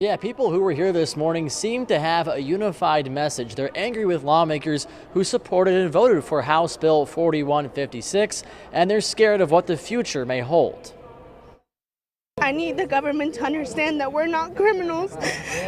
Yeah, people who were here this morning seem to have a unified message. They're angry with lawmakers who supported and voted for House Bill 4156, and they're scared of what the future may hold. I need the government to understand that we're not criminals.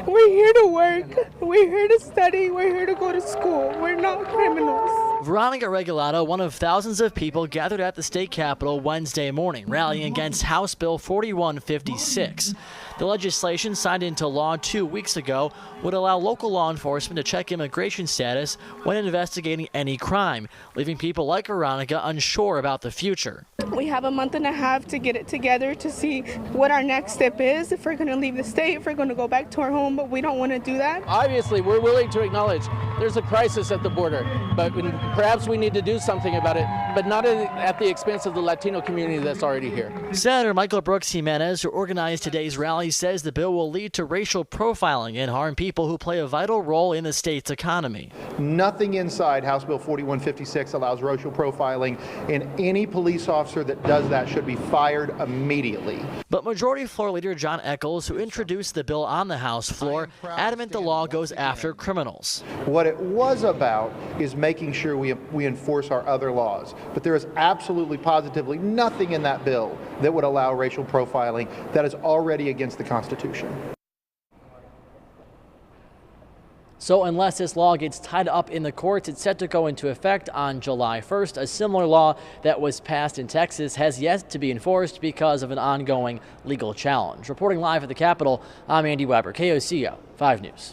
We're here to work. We're here to study. We're here to go to school. We're not criminals. Veronica Regalado, one of thousands of people gathered at the state capitol Wednesday morning, rallying against House Bill 4156. The legislation signed into law 2 weeks ago would allow local law enforcement to check immigration status when investigating any crime, leaving people like Veronica unsure about the future. We have a month and a half to get it together to see what our next step is, if we're going to leave the state, if we're going to go back to our home, but we don't want to do that. Obviously, we're willing to acknowledge there's a crisis at the border, but perhaps we need to do something about it, but not at the expense of the Latino community that's already here. Senator Michael Brooks Jimenez, who organized today's rally, says the bill will lead to racial profiling and harm people who play a vital role in the state's economy. Nothing inside House Bill 4156 allows racial profiling, and any police officer that does that should be fired immediately. But Majority Floor Leader John Echols, who introduced the bill on the House floor, adamant the law goes after criminals. What it was about is making sure we enforce our other laws. But there is absolutely, positively nothing in that bill that would allow racial profiling. That is already against the Constitution. So unless this law gets tied up in the courts, it's set to go into effect on July 1st. A similar law that was passed in Texas has yet to be enforced because of an ongoing legal challenge. Reporting live at the Capitol, I'm Andy Weber, KOCO 5 News.